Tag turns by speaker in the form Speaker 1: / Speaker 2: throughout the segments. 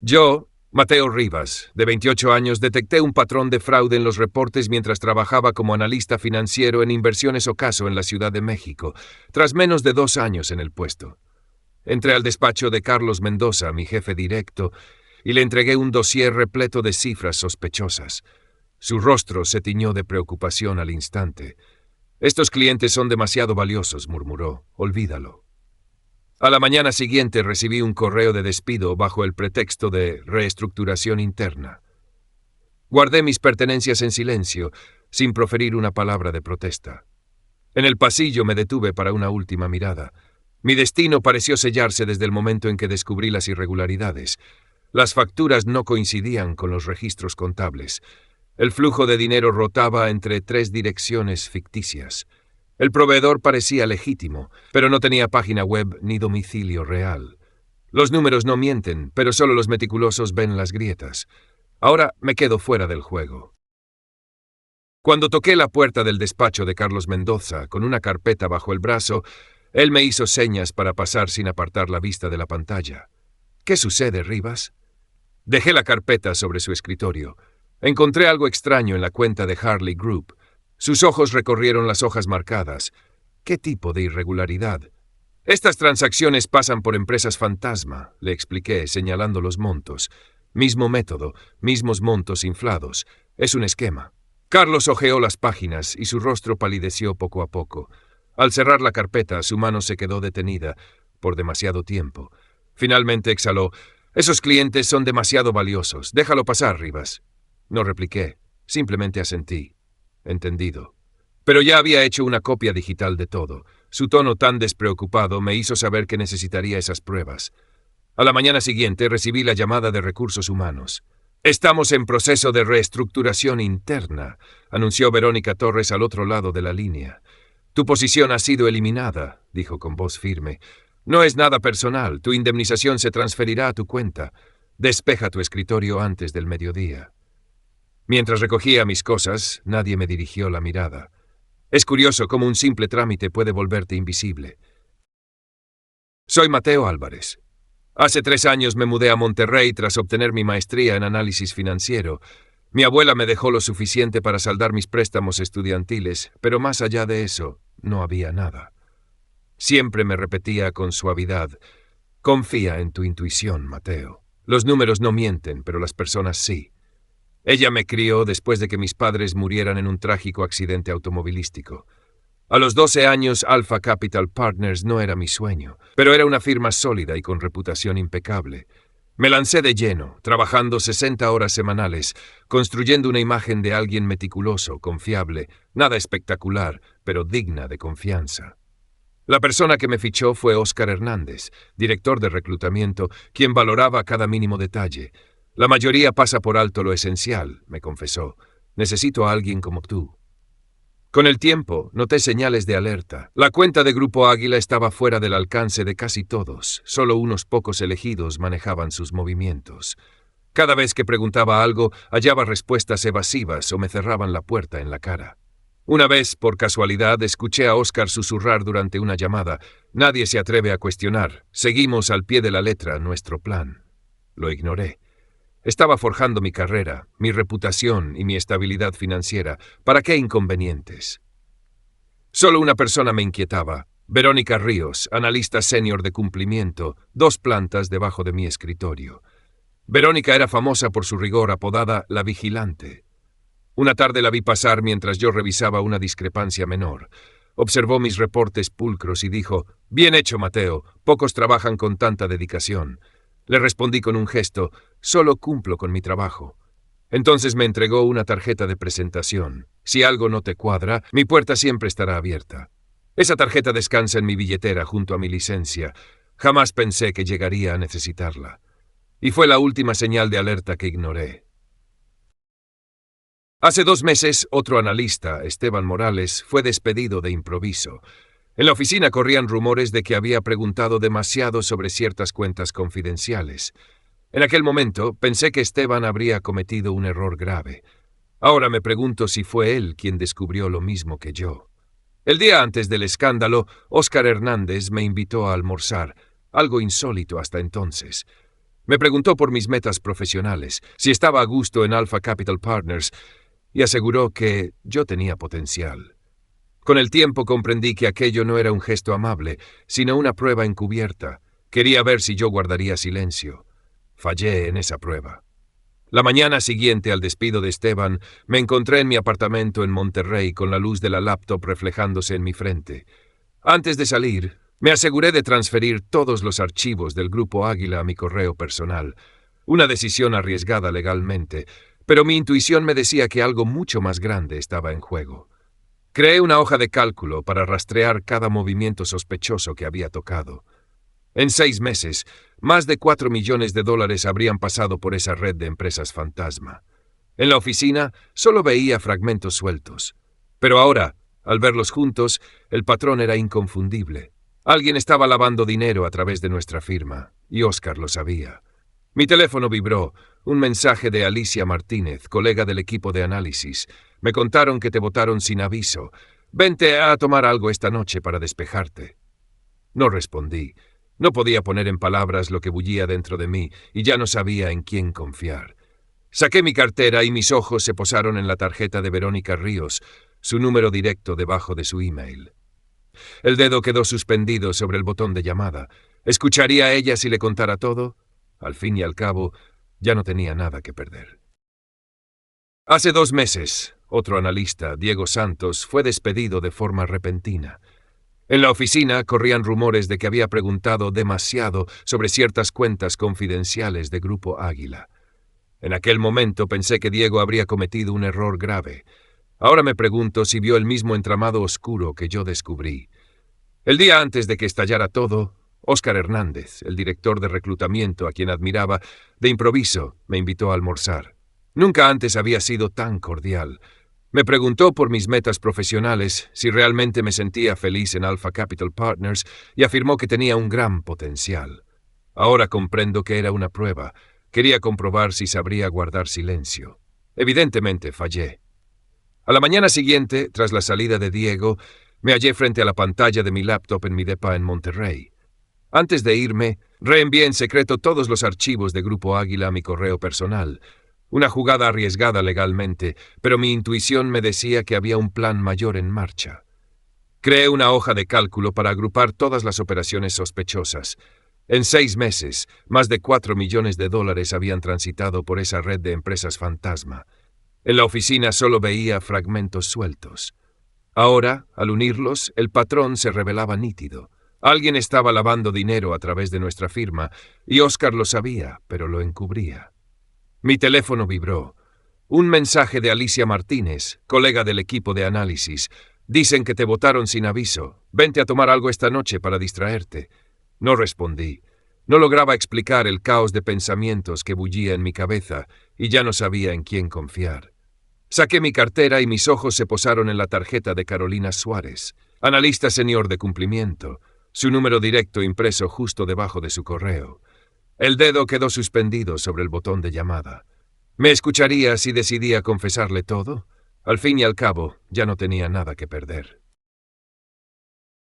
Speaker 1: Yo, Mateo Rivas, de 28 años, detecté un patrón de fraude en los reportes mientras trabajaba como analista financiero en Inversiones Ocaso en la Ciudad de México, tras menos de 2 años en el puesto. Entré al despacho de Carlos Mendoza, mi jefe directo, y le entregué un dossier repleto de cifras sospechosas. Su rostro se tiñó de preocupación al instante. «Estos clientes son demasiado valiosos», murmuró. «Olvídalo». A la mañana siguiente recibí un correo de despido bajo el pretexto de reestructuración interna. Guardé mis pertenencias en silencio, sin proferir una palabra de protesta. En el pasillo me detuve para una última mirada. Mi destino pareció sellarse desde el momento en que descubrí las irregularidades. Las facturas no coincidían con los registros contables. El flujo de dinero rotaba entre 3 direcciones ficticias. El proveedor parecía legítimo, pero no tenía página web ni domicilio real. Los números no mienten, pero solo los meticulosos ven las grietas. Ahora me quedo fuera del juego. Cuando toqué la puerta del despacho de Carlos Mendoza con una carpeta bajo el brazo, él me hizo señas para pasar sin apartar la vista de la pantalla. «¿Qué sucede, Rivas?» Dejé la carpeta sobre su escritorio. Encontré algo extraño en la cuenta de Harley Group. Sus ojos recorrieron las hojas marcadas. ¿Qué tipo de irregularidad? «Estas transacciones pasan por empresas fantasma», le expliqué, señalando los montos. «Mismo método, mismos montos inflados. Es un esquema». Carlos hojeó las páginas y su rostro palideció poco a poco. Al cerrar la carpeta, su mano se quedó detenida por demasiado tiempo. Finalmente exhaló. «Esos clientes son demasiado valiosos. Déjalo pasar, Rivas». No repliqué, simplemente asentí. «Entendido». Pero ya había hecho una copia digital de todo. Su tono tan despreocupado me hizo saber que necesitaría esas pruebas. A la mañana siguiente recibí la llamada de Recursos Humanos. «Estamos en proceso de reestructuración interna», anunció Verónica Torres al otro lado de la línea. «Tu posición ha sido eliminada», dijo con voz firme. «No es nada personal. Tu indemnización se transferirá a tu cuenta. Despeja tu escritorio antes del mediodía». Mientras recogía mis cosas, nadie me dirigió la mirada. Es curioso cómo un simple trámite puede volverte invisible. Soy Mateo Álvarez. Hace 3 años me mudé a Monterrey tras obtener mi maestría en análisis financiero. Mi abuela me dejó lo suficiente para saldar mis préstamos estudiantiles, pero más allá de eso, no había nada. Siempre me repetía con suavidad: «Confía en tu intuición, Mateo. Los números no mienten, pero las personas sí». Ella me crió después de que mis padres murieran en un trágico accidente automovilístico. A los 12 años, Alpha Capital Partners no era mi sueño, pero era una firma sólida y con reputación impecable. Me lancé de lleno, trabajando 60 horas semanales, construyendo una imagen de alguien meticuloso, confiable, nada espectacular, pero digna de confianza. La persona que me fichó fue Óscar Hernández, director de reclutamiento, quien valoraba cada mínimo detalle. «La mayoría pasa por alto lo esencial», me confesó. «Necesito a alguien como tú». Con el tiempo, noté señales de alerta. La cuenta de Grupo Águila estaba fuera del alcance de casi todos. Solo unos pocos elegidos manejaban sus movimientos. Cada vez que preguntaba algo, hallaba respuestas evasivas o me cerraban la puerta en la cara. Una vez, por casualidad, escuché a Óscar susurrar durante una llamada: «Nadie se atreve a cuestionar. Seguimos al pie de la letra nuestro plan». Lo ignoré. Estaba forjando mi carrera, mi reputación y mi estabilidad financiera. ¿Para qué inconvenientes? Solo una persona me inquietaba: Verónica Ríos, analista senior de cumplimiento, 2 plantas debajo de mi escritorio. Verónica era famosa por su rigor, apodada La Vigilante. Una tarde la vi pasar mientras yo revisaba una discrepancia menor. Observó mis reportes pulcros y dijo: «Bien hecho, Mateo. Pocos trabajan con tanta dedicación». Le respondí con un gesto: «Solo cumplo con mi trabajo». Entonces me entregó una tarjeta de presentación. «Si algo no te cuadra, mi puerta siempre estará abierta». Esa tarjeta descansa en mi billetera junto a mi licencia. Jamás pensé que llegaría a necesitarla. Y fue la última señal de alerta que ignoré. Hace 2 meses, otro analista, Esteban Morales, fue despedido de improviso. En la oficina corrían rumores de que había preguntado demasiado sobre ciertas cuentas confidenciales. En aquel momento pensé que Esteban habría cometido un error grave. Ahora me pregunto si fue él quien descubrió lo mismo que yo. El día antes del escándalo, Óscar Hernández me invitó a almorzar, algo insólito hasta entonces. Me preguntó por mis metas profesionales, si estaba a gusto en Alpha Capital Partners, y aseguró que yo tenía potencial. Con el tiempo comprendí que aquello no era un gesto amable, sino una prueba encubierta. Quería ver si yo guardaría silencio. Fallé en esa prueba. La mañana siguiente al despido de Esteban, me encontré en mi apartamento en Monterrey con la luz de la laptop reflejándose en mi frente. Antes de salir, me aseguré de transferir todos los archivos del Grupo Águila a mi correo personal. Una decisión arriesgada legalmente, pero mi intuición me decía que algo mucho más grande estaba en juego. Creé una hoja de cálculo para rastrear cada movimiento sospechoso que había tocado. En 6 meses, más de $4 millones habrían pasado por esa red de empresas fantasma. En la oficina solo veía fragmentos sueltos. Pero ahora, al verlos juntos, el patrón era inconfundible. Alguien estaba lavando dinero a través de nuestra firma, y Oscar lo sabía. Mi teléfono vibró, un mensaje de Alicia Martínez, colega del equipo de análisis. Me contaron que te votaron sin aviso. Vente a tomar algo esta noche para despejarte. No respondí. No podía poner en palabras lo que bullía dentro de mí, y ya no sabía en quién confiar. Saqué mi cartera y mis ojos se posaron en la tarjeta de Verónica Ríos, su número directo debajo de su email. El dedo quedó suspendido sobre el botón de llamada. ¿Escucharía a ella si le contara todo? Al fin y al cabo, ya no tenía nada que perder. Hace 2 meses, otro analista, Diego Santos, fue despedido de forma repentina. En la oficina corrían rumores de que había preguntado demasiado sobre ciertas cuentas confidenciales de Grupo Águila. En aquel momento pensé que Diego habría cometido un error grave. Ahora me pregunto si vio el mismo entramado oscuro que yo descubrí. El día antes de que estallara todo, Óscar Hernández, el director de reclutamiento a quien admiraba, de improviso me invitó a almorzar. Nunca antes había sido tan cordial. Me preguntó por mis metas profesionales, si realmente me sentía feliz en Alpha Capital Partners, y afirmó que tenía un gran potencial. Ahora comprendo que era una prueba. Quería comprobar si sabría guardar silencio. Evidentemente fallé. A la mañana siguiente, tras la salida de Diego, me hallé frente a la pantalla de mi laptop en mi depa en Monterrey. Antes de irme, reenvié en secreto todos los archivos de Grupo Águila a mi correo personal. Una jugada arriesgada legalmente, pero mi intuición me decía que había un plan mayor en marcha. Creé una hoja de cálculo para agrupar todas las operaciones sospechosas. En 6 meses, más de $4 millones habían transitado por esa red de empresas fantasma. En la oficina solo veía fragmentos sueltos. Ahora, al unirlos, el patrón se revelaba nítido. Alguien estaba lavando dinero a través de nuestra firma, y Óscar lo sabía, pero lo encubría. Mi teléfono vibró. Un mensaje de Alicia Martínez, colega del equipo de análisis. Dicen que te votaron sin aviso. Vente a tomar algo esta noche para distraerte. No respondí. No lograba explicar el caos de pensamientos que bullía en mi cabeza, y ya no sabía en quién confiar. Saqué mi cartera y mis ojos se posaron en la tarjeta de Carolina Suárez, analista senior de cumplimiento, su número directo impreso justo debajo de su correo. El dedo quedó suspendido sobre el botón de llamada. ¿Me escucharía si decidía confesarle todo? Al fin y al cabo, ya no tenía nada que perder.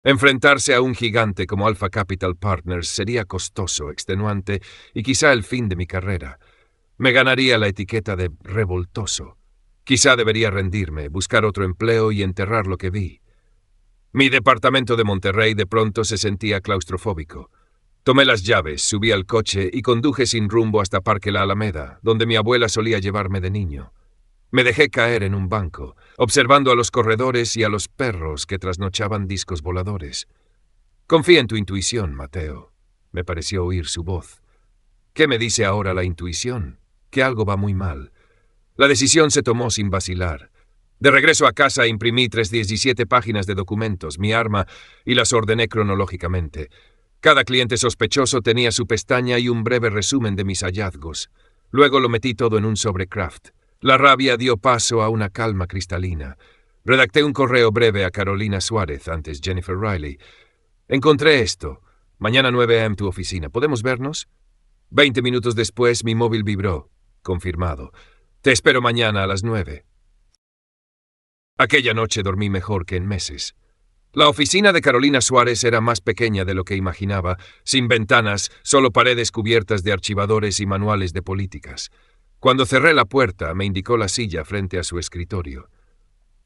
Speaker 1: Enfrentarse a un gigante como Alpha Capital Partners sería costoso, extenuante y quizá el fin de mi carrera. Me ganaría la etiqueta de revoltoso. Quizá debería rendirme, buscar otro empleo y enterrar lo que vi. Mi departamento de Monterrey de pronto se sentía claustrofóbico. Tomé las llaves, subí al coche y conduje sin rumbo hasta Parque La Alameda, donde mi abuela solía llevarme de niño. Me dejé caer en un banco, observando a los corredores y a los perros que trasnochaban discos voladores. Confía en tu intuición, Mateo. Me pareció oír su voz. ¿Qué me dice ahora la intuición? Que algo va muy mal. La decisión se tomó sin vacilar. De regreso a casa imprimí 317 páginas de documentos, mi arma, y las ordené cronológicamente. Cada cliente sospechoso tenía su pestaña y un breve resumen de mis hallazgos. Luego lo metí todo en un sobre Kraft. La rabia dio paso a una calma cristalina. Redacté un correo breve a Carolina Suárez, antes Jennifer Riley. Encontré esto. Mañana 9 a.m. tu oficina. ¿Podemos vernos? 20 minutos después mi móvil vibró. Confirmado. Te espero mañana a las 9. Aquella noche dormí mejor que en meses. La oficina de Carolina Suárez era más pequeña de lo que imaginaba, sin ventanas, solo paredes cubiertas de archivadores y manuales de políticas. Cuando cerré la puerta, me indicó la silla frente a su escritorio.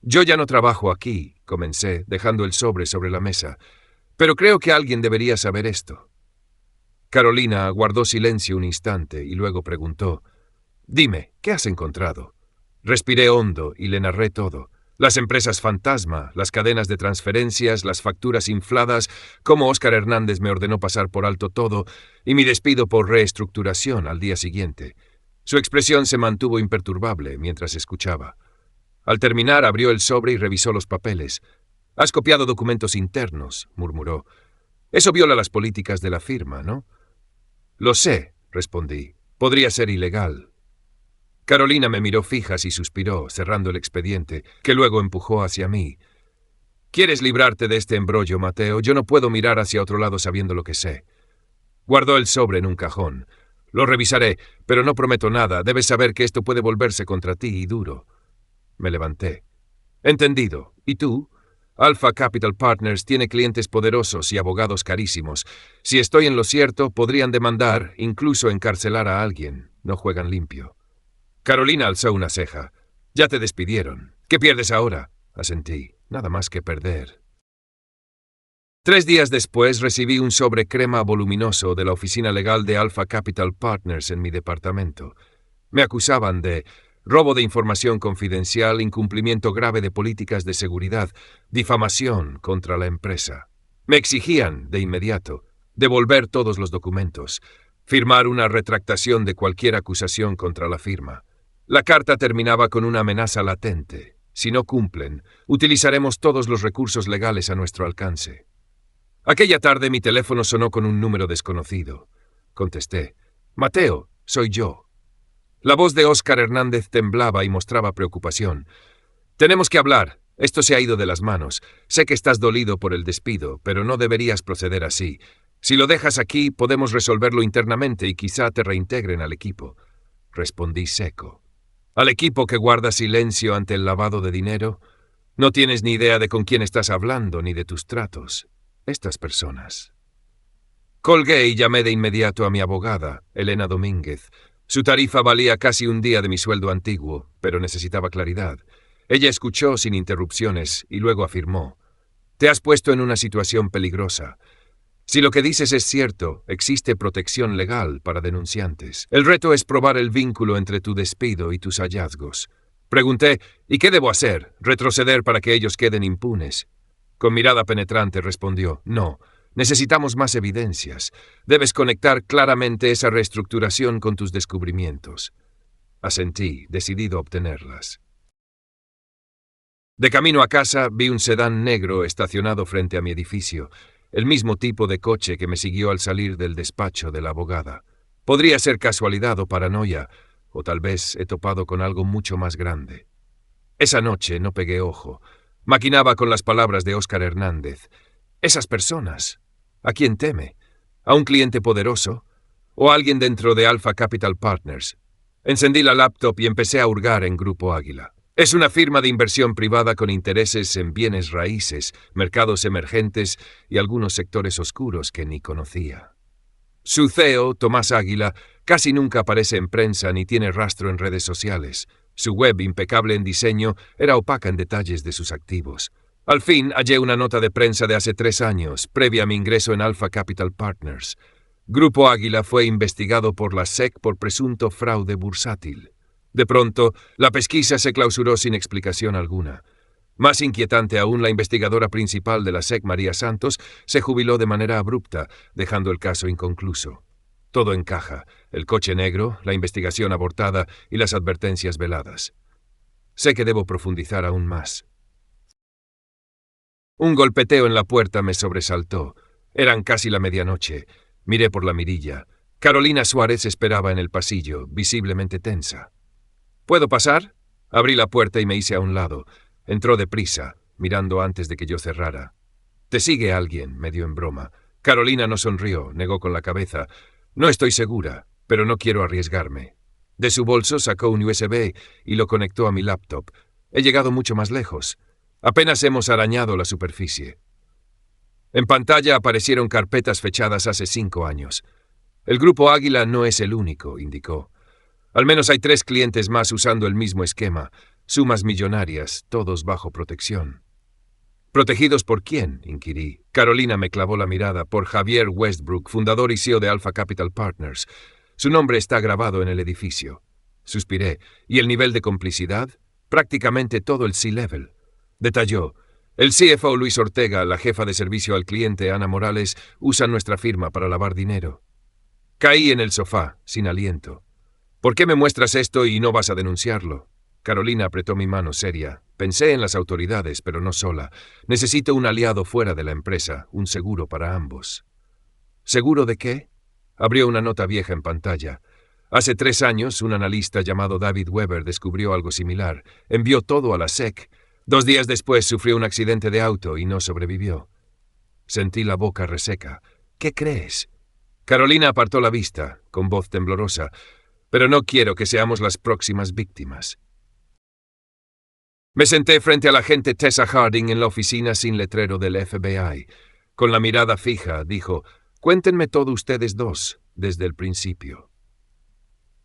Speaker 1: Yo ya no trabajo aquí, comencé, dejando el sobre la mesa, pero creo que alguien debería saber esto. Carolina guardó silencio un instante y luego preguntó: «Dime, ¿qué has encontrado?» Respiré hondo y le narré todo. Las empresas fantasma, las cadenas de transferencias, las facturas infladas, cómo Óscar Hernández me ordenó pasar por alto todo y mi despido por reestructuración al día siguiente. Su expresión se mantuvo imperturbable mientras escuchaba. Al terminar, abrió el sobre y revisó los papeles. «Has copiado documentos internos», murmuró. «Eso viola las políticas de la firma, ¿no?» «Lo sé», respondí. «Podría ser ilegal». Carolina me miró fijas y suspiró, cerrando el expediente, que luego empujó hacia mí. «¿Quieres librarte de este embrollo, Mateo? Yo no puedo mirar hacia otro lado sabiendo lo que sé». Guardó el sobre en un cajón. «Lo revisaré, pero no prometo nada. Debes saber que esto puede volverse contra ti y duro». Me levanté. «Entendido. ¿Y tú?» Alpha Capital Partners tiene clientes poderosos y abogados carísimos. Si estoy en lo cierto, podrían demandar, incluso encarcelar a alguien. No juegan limpio. Carolina alzó una ceja. «Ya te despidieron. ¿Qué pierdes ahora?» Asentí. «Nada más que perder». 3 días después recibí un sobre crema voluminoso de la oficina legal de Alpha Capital Partners en mi departamento. Me acusaban de robo de información confidencial, incumplimiento grave de políticas de seguridad, difamación contra la empresa. Me exigían, de inmediato, devolver todos los documentos, firmar una retractación de cualquier acusación contra la firma. La carta terminaba con una amenaza latente. Si no cumplen, utilizaremos todos los recursos legales a nuestro alcance. Aquella tarde mi teléfono sonó con un número desconocido. Contesté. «Mateo, soy yo». La voz de Óscar Hernández temblaba y mostraba preocupación. «Tenemos que hablar. Esto se ha ido de las manos. Sé que estás dolido por el despido, pero no deberías proceder así. Si lo dejas aquí, podemos resolverlo internamente y quizá te reintegren al equipo». Respondí seco. «¿Al equipo que guarda silencio ante el lavado de dinero? No tienes ni idea de con quién estás hablando ni de tus tratos. Estas personas». Colgué y llamé de inmediato a mi abogada, Elena Domínguez. Su tarifa valía casi un día de mi sueldo antiguo, pero necesitaba claridad. Ella escuchó sin interrupciones y luego afirmó: «Te has puesto en una situación peligrosa. Si lo que dices es cierto, existe protección legal para denunciantes. El reto es probar el vínculo entre tu despido y tus hallazgos». Pregunté: «¿Y qué debo hacer? ¿Retroceder para que ellos queden impunes?» Con mirada penetrante respondió: «No. Necesitamos más evidencias. Debes conectar claramente esa reestructuración con tus descubrimientos». Asentí, decidido a obtenerlas. De camino a casa, vi un sedán negro estacionado frente a mi edificio, el mismo tipo de coche que me siguió al salir del despacho de la abogada. Podría ser casualidad o paranoia, o tal vez he topado con algo mucho más grande. Esa noche no pegué ojo. Maquinaba con las palabras de Óscar Hernández. Esas personas. ¿A quién teme? ¿A un cliente poderoso? ¿O a alguien dentro de Alpha Capital Partners? Encendí la laptop y empecé a hurgar en Grupo Águila. Es una firma de inversión privada con intereses en bienes raíces, mercados emergentes y algunos sectores oscuros que ni conocía. Su CEO, Tomás Águila, casi nunca aparece en prensa ni tiene rastro en redes sociales. Su web, impecable en diseño, era opaca en detalles de sus activos. Al fin hallé una nota de prensa de hace 3 años, previa a mi ingreso en Alpha Capital Partners. Grupo Águila fue investigado por la SEC por presunto fraude bursátil. De pronto, la pesquisa se clausuró sin explicación alguna. Más inquietante aún, la investigadora principal de la SEC, María Santos, se jubiló de manera abrupta, dejando el caso inconcluso. Todo encaja: el coche negro, la investigación abortada y las advertencias veladas. Sé que debo profundizar aún más. Un golpeteo en la puerta me sobresaltó. Eran casi la medianoche. Miré por la mirilla. Carolina Suárez esperaba en el pasillo, visiblemente tensa. ¿Puedo pasar? Abrí la puerta y me hice a un lado. Entró deprisa, mirando antes de que yo cerrara. «¿Te sigue alguien?», me dio en broma. Carolina no sonrió, negó con la cabeza. «No estoy segura, pero no quiero arriesgarme». De su bolso sacó un USB y lo conectó a mi laptop. He llegado mucho más lejos. Apenas hemos arañado la superficie. En pantalla aparecieron carpetas fechadas hace 5 años. El grupo Águila no es el único, indicó. Al menos hay 3 clientes más usando el mismo esquema, sumas millonarias, todos bajo protección. ¿Protegidos por quién?, inquirí. Carolina me clavó la mirada. Por Javier Westbrook, fundador y CEO de Alpha Capital Partners. Su nombre está grabado en el edificio. Suspiré. ¿Y el nivel de complicidad? Prácticamente todo el C-Level. Detalló. El CFO Luis Ortega, la jefa de servicio al cliente Ana Morales, usan nuestra firma para lavar dinero. Caí en el sofá, sin aliento. ¿Por qué me muestras esto y no vas a denunciarlo? Carolina apretó mi mano seria. Pensé en las autoridades, pero no sola. Necesito un aliado fuera de la empresa, un seguro para ambos. ¿Seguro de qué? Abrió una nota vieja en pantalla. Hace 3 años, un analista llamado David Weber descubrió algo similar. Envió todo a la SEC. 2 días después sufrió un accidente de auto y no sobrevivió. Sentí la boca reseca. ¿Qué crees? Carolina apartó la vista, con voz temblorosa. Pero no quiero que seamos las próximas víctimas. Me senté frente a la agente Tessa Harding en la oficina sin letrero del FBI. Con la mirada fija, dijo, «Cuéntenme todo ustedes dos, desde el principio».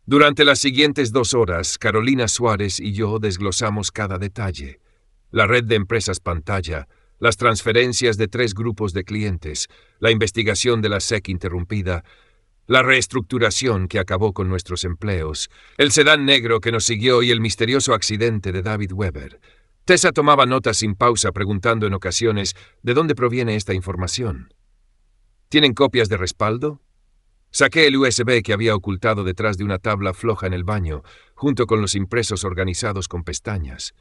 Speaker 1: Durante las siguientes 2 horas, Carolina Suárez y yo desglosamos cada detalle. La red de empresas pantalla, las transferencias de 3 grupos de clientes, la investigación de la SEC interrumpida, la reestructuración que acabó con nuestros empleos, el sedán negro que nos siguió y el misterioso accidente de David Weber. Tessa tomaba notas sin pausa, preguntando en ocasiones ¿de dónde proviene esta información? ¿Tienen copias de respaldo? Saqué el USB que había ocultado detrás de una tabla floja en el baño, junto con los impresos organizados con pestañas.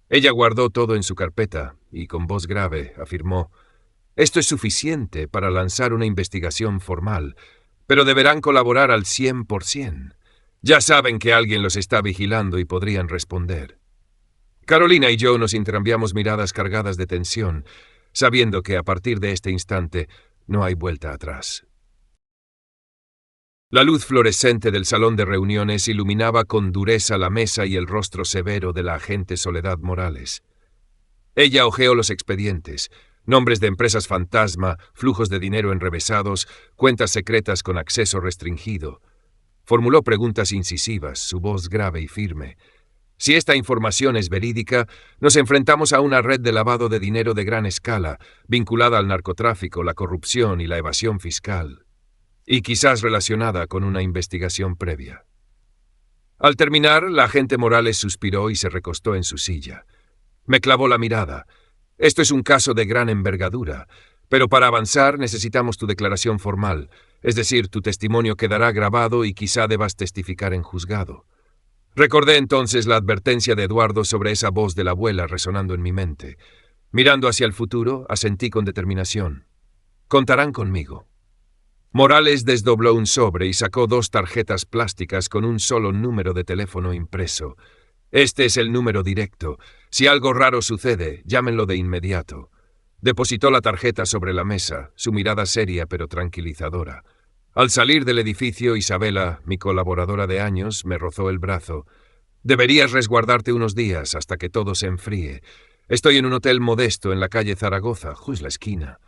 Speaker 1: Ella guardó todo en su carpeta y, con voz grave, afirmó, «Esto es suficiente para lanzar una investigación formal, pero deberán colaborar al 100%. Ya saben que alguien los está vigilando y podrían responder». Carolina y yo nos intercambiamos miradas cargadas de tensión, sabiendo que a partir de este instante no hay vuelta atrás. La luz fluorescente del salón de reuniones iluminaba con dureza la mesa y el rostro severo de la agente Soledad Morales. Ella hojeó los expedientes, nombres de empresas fantasma, flujos de dinero enrevesados, cuentas secretas con acceso restringido. Formuló preguntas incisivas, su voz grave y firme. Si esta información es verídica, nos enfrentamos a una red de lavado de dinero de gran escala, vinculada al narcotráfico, la corrupción y la evasión fiscal, y quizás relacionada con una investigación previa. Al terminar, la agente Morales suspiró y se recostó en su silla. Me clavó la mirada. Esto es un caso de gran envergadura, pero para avanzar necesitamos tu declaración formal, es decir, tu testimonio quedará grabado y quizá debas testificar en juzgado. Recordé entonces la advertencia de Eduardo sobre esa voz de la abuela resonando en mi mente. Mirando hacia el futuro, asentí con determinación. Contarán conmigo. Morales desdobló un sobre y sacó 2 tarjetas plásticas con un solo número de teléfono impreso. Este es el número directo. Si algo raro sucede, llámenlo de inmediato. Depositó la tarjeta sobre la mesa, su mirada seria pero tranquilizadora. Al salir del edificio, Isabela, mi colaboradora de años, me rozó el brazo. Deberías resguardarte unos días hasta que todo se enfríe. Estoy en un hotel modesto en la calle Zaragoza, justo la esquina.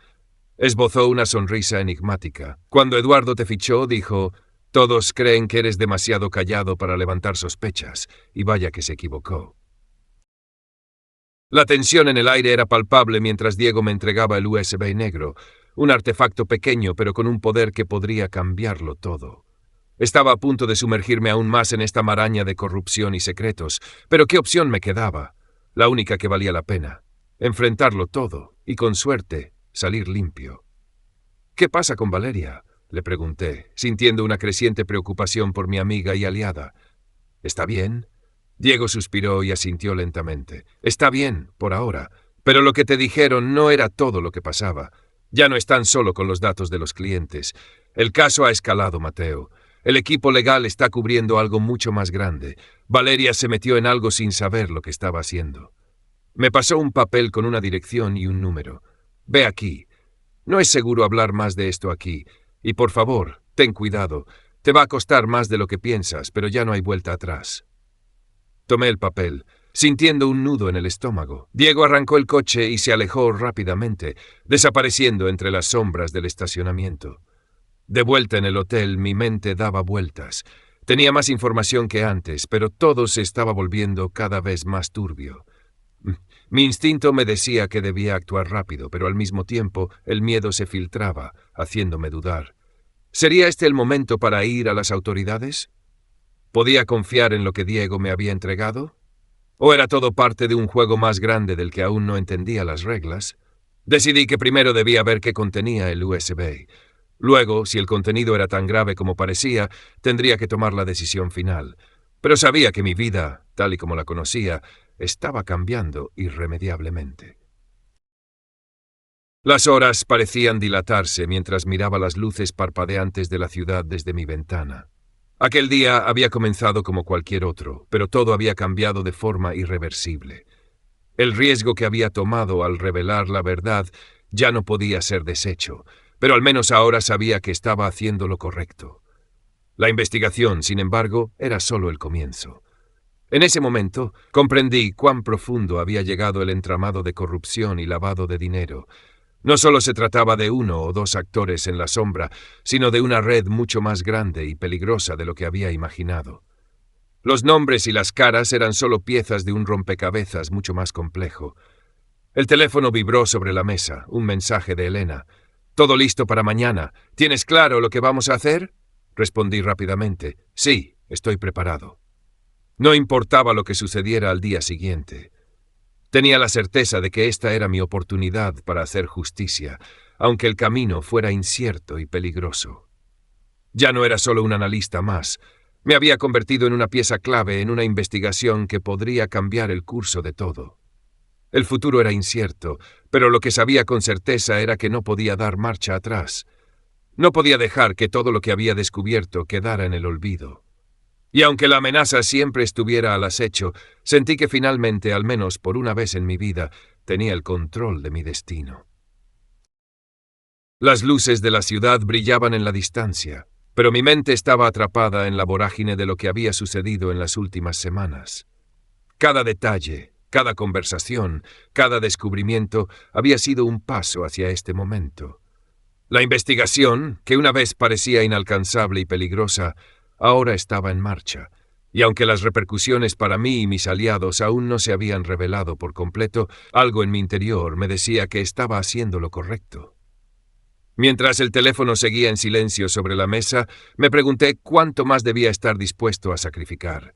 Speaker 1: Esbozó una sonrisa enigmática. Cuando Eduardo te fichó, dijo, todos creen que eres demasiado callado para levantar sospechas, y vaya que se equivocó. La tensión en el aire era palpable mientras Diego me entregaba el USB negro, un artefacto pequeño pero con un poder que podría cambiarlo todo. Estaba a punto de sumergirme aún más en esta maraña de corrupción y secretos, pero ¿qué opción me quedaba? La única que valía la pena. Enfrentarlo todo, y con suerte, salir limpio. ¿Qué pasa con Valeria?, le pregunté, sintiendo una creciente preocupación por mi amiga y aliada. ¿Está bien? Diego suspiró y asintió lentamente. Está bien, por ahora, pero lo que te dijeron no era todo lo que pasaba. Ya no están solo con los datos de los clientes. El caso ha escalado, Mateo. El equipo legal está cubriendo algo mucho más grande. Valeria se metió en algo sin saber lo que estaba haciendo. Me pasó un papel con una dirección y un número. Ve aquí. No es seguro hablar más de esto aquí. Y por favor, ten cuidado. Te va a costar más de lo que piensas, pero ya no hay vuelta atrás. Tomé el papel. sintiendo un nudo en el estómago. Diego arrancó el coche y se alejó rápidamente, desapareciendo entre las sombras del estacionamiento. De vuelta en el hotel, mi mente daba vueltas. Tenía más información que antes, pero todo se estaba volviendo cada vez más turbio. Mi instinto me decía que debía actuar rápido, pero al mismo tiempo el miedo se filtraba, haciéndome dudar. ¿Sería este el momento para ir a las autoridades? ¿Podía confiar en lo que Diego me había entregado? ¿O era todo parte de un juego más grande del que aún no entendía las reglas? Decidí que primero debía ver qué contenía el USB. Luego, si el contenido era tan grave como parecía, tendría que tomar la decisión final. Pero sabía que mi vida, tal y como la conocía, estaba cambiando irremediablemente. Las horas parecían dilatarse mientras miraba las luces parpadeantes de la ciudad desde mi ventana. Aquel día había comenzado como cualquier otro, pero todo había cambiado de forma irreversible. El riesgo que había tomado al revelar la verdad ya no podía ser deshecho, pero al menos ahora sabía que estaba haciendo lo correcto. La investigación, sin embargo, era solo el comienzo. En ese momento, comprendí cuán profundo había llegado el entramado de corrupción y lavado de dinero. No solo se trataba de uno o dos actores en la sombra, sino de una red mucho más grande y peligrosa de lo que había imaginado. Los nombres y las caras eran solo piezas de un rompecabezas mucho más complejo. El teléfono vibró sobre la mesa, un mensaje de Elena. «¿Todo listo para mañana? ¿Tienes claro lo que vamos a hacer?» Respondí rápidamente. «Sí, estoy preparado». No importaba lo que sucediera al día siguiente. Tenía la certeza de que esta era mi oportunidad para hacer justicia, aunque el camino fuera incierto y peligroso. Ya no era solo un analista más. Me había convertido en una pieza clave en una investigación que podría cambiar el curso de todo. El futuro era incierto, pero lo que sabía con certeza era que no podía dar marcha atrás. No podía dejar que todo lo que había descubierto quedara en el olvido. Y aunque la amenaza siempre estuviera al acecho, sentí que finalmente, al menos por una vez en mi vida, tenía el control de mi destino. Las luces de la ciudad brillaban en la distancia, pero mi mente estaba atrapada en la vorágine de lo que había sucedido en las últimas semanas. Cada detalle, cada conversación, cada descubrimiento había sido un paso hacia este momento. La investigación, que una vez parecía inalcanzable y peligrosa, ahora estaba en marcha, y aunque las repercusiones para mí y mis aliados aún no se habían revelado por completo, algo en mi interior me decía que estaba haciendo lo correcto. Mientras el teléfono seguía en silencio sobre la mesa, me pregunté cuánto más debía estar dispuesto a sacrificar.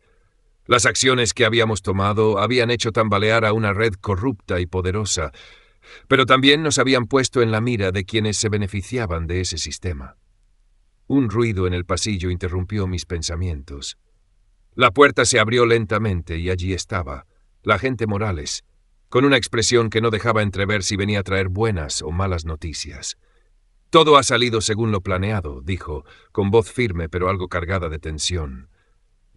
Speaker 1: Las acciones que habíamos tomado habían hecho tambalear a una red corrupta y poderosa, pero también nos habían puesto en la mira de quienes se beneficiaban de ese sistema. Un ruido en el pasillo interrumpió mis pensamientos. La puerta se abrió lentamente y allí estaba, la agente Morales, con una expresión que no dejaba entrever si venía a traer buenas o malas noticias. «Todo ha salido según lo planeado», dijo, con voz firme pero algo cargada de tensión.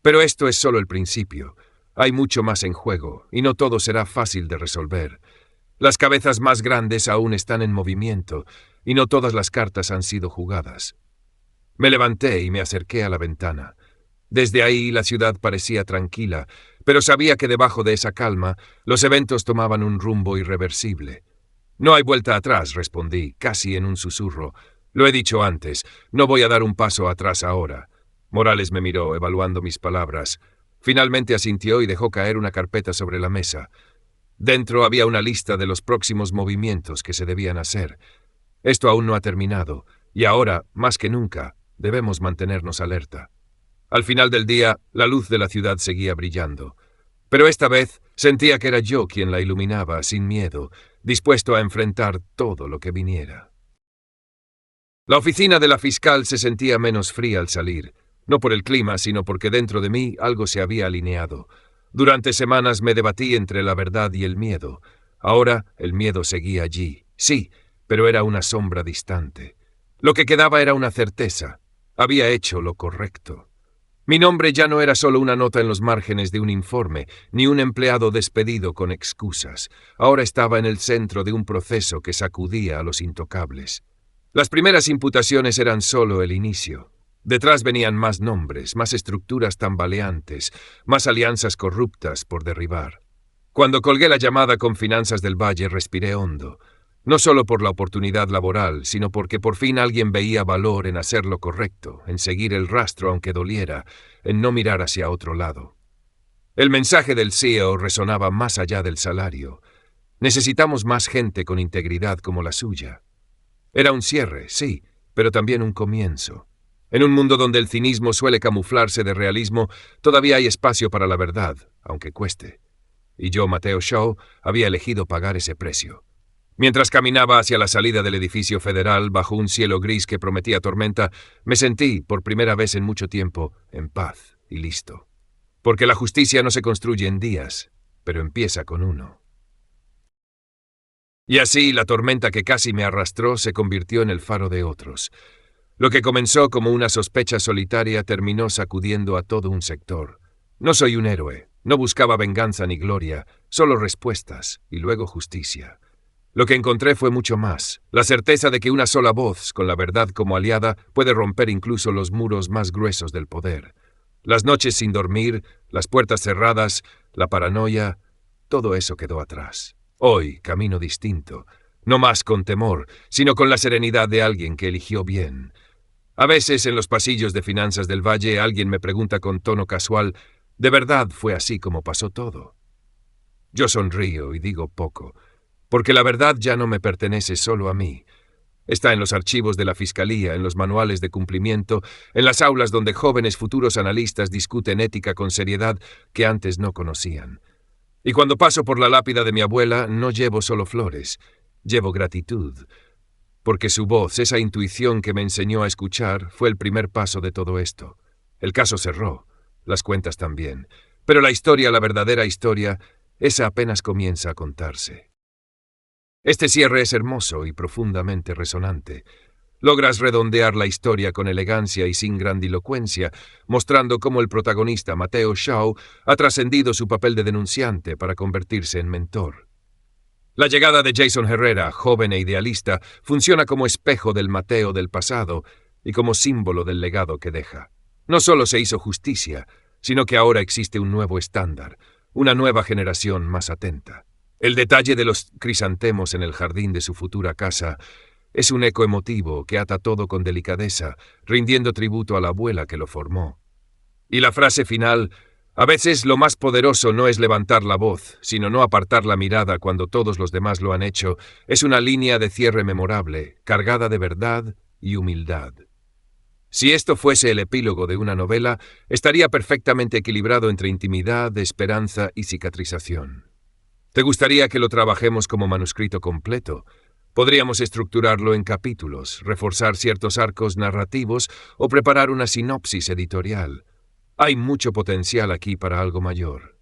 Speaker 1: «Pero esto es solo el principio. Hay mucho más en juego, y no todo será fácil de resolver. Las cabezas más grandes aún están en movimiento, y no todas las cartas han sido jugadas». Me levanté y me acerqué a la ventana. Desde ahí la ciudad parecía tranquila, pero sabía que debajo de esa calma los eventos tomaban un rumbo irreversible. «No hay vuelta atrás», respondí, casi en un susurro. «Lo he dicho antes, no voy a dar un paso atrás ahora». Morales me miró, evaluando mis palabras. Finalmente asintió y dejó caer una carpeta sobre la mesa. Dentro había una lista de los próximos movimientos que se debían hacer. Esto aún no ha terminado, y ahora, más que nunca, debemos mantenernos alerta. Al final del día, la luz de la ciudad seguía brillando. Pero esta vez sentía que era yo quien la iluminaba, sin miedo, dispuesto a enfrentar todo lo que viniera. La oficina de la fiscal se sentía menos fría al salir, no por el clima, sino porque dentro de mí algo se había alineado. Durante semanas me debatí entre la verdad y el miedo. Ahora el miedo seguía allí, sí, pero era una sombra distante. Lo que quedaba era una certeza. Había hecho lo correcto. Mi nombre ya no era solo una nota en los márgenes de un informe, ni un empleado despedido con excusas. Ahora estaba en el centro de un proceso que sacudía a los intocables. Las primeras imputaciones eran solo el inicio. Detrás venían más nombres, más estructuras tambaleantes, más alianzas corruptas por derribar. Cuando colgué la llamada con Finanzas del Valle, respiré hondo. No solo por la oportunidad laboral, sino porque por fin alguien veía valor en hacer lo correcto, en seguir el rastro aunque doliera, en no mirar hacia otro lado. El mensaje del CEO resonaba más allá del salario. Necesitamos más gente con integridad como la suya. Era un cierre, sí, pero también un comienzo. En un mundo donde el cinismo suele camuflarse de realismo, todavía hay espacio para la verdad, aunque cueste. Y yo, Mateo Shaw, había elegido pagar ese precio. Mientras caminaba hacia la salida del edificio federal bajo un cielo gris que prometía tormenta, me sentí, por primera vez en mucho tiempo, en paz y listo. Porque la justicia no se construye en días, pero empieza con uno. Y así, la tormenta que casi me arrastró se convirtió en el faro de otros. Lo que comenzó como una sospecha solitaria terminó sacudiendo a todo un sector. No soy un héroe, no buscaba venganza ni gloria, solo respuestas y luego justicia. Lo que encontré fue mucho más, la certeza de que una sola voz, con la verdad como aliada, puede romper incluso los muros más gruesos del poder. Las noches sin dormir, las puertas cerradas, la paranoia, todo eso quedó atrás. Hoy, camino distinto, no más con temor, sino con la serenidad de alguien que eligió bien. A veces en los pasillos de Finanzas del Valle alguien me pregunta con tono casual, ¿de verdad fue así como pasó todo? Yo sonrío y digo poco, porque la verdad ya no me pertenece solo a mí. Está en los archivos de la Fiscalía, en los manuales de cumplimiento, en las aulas donde jóvenes futuros analistas discuten ética con seriedad que antes no conocían. Y cuando paso por la lápida de mi abuela, no llevo solo flores, llevo gratitud, porque su voz, esa intuición que me enseñó a escuchar, fue el primer paso de todo esto. El caso cerró, las cuentas también, pero la historia, la verdadera historia, esa apenas comienza a contarse. Este cierre es hermoso y profundamente resonante. Logras redondear la historia con elegancia y sin grandilocuencia, mostrando cómo el protagonista, Mateo Shaw, ha trascendido su papel de denunciante para convertirse en mentor. La llegada de Jason Herrera, joven e idealista, funciona como espejo del Mateo del pasado y como símbolo del legado que deja. No solo se hizo justicia, sino que ahora existe un nuevo estándar, una nueva generación más atenta. El detalle de los crisantemos en el jardín de su futura casa es un eco emotivo que ata todo con delicadeza, rindiendo tributo a la abuela que lo formó. Y la frase final, a veces lo más poderoso no es levantar la voz, sino no apartar la mirada cuando todos los demás lo han hecho, es una línea de cierre memorable, cargada de verdad y humildad. Si esto fuese el epílogo de una novela, estaría perfectamente equilibrado entre intimidad, esperanza y cicatrización. ¿Te gustaría que lo trabajemos como manuscrito completo? Podríamos estructurarlo en capítulos, reforzar ciertos arcos narrativos o preparar una sinopsis editorial. Hay mucho potencial aquí para algo mayor.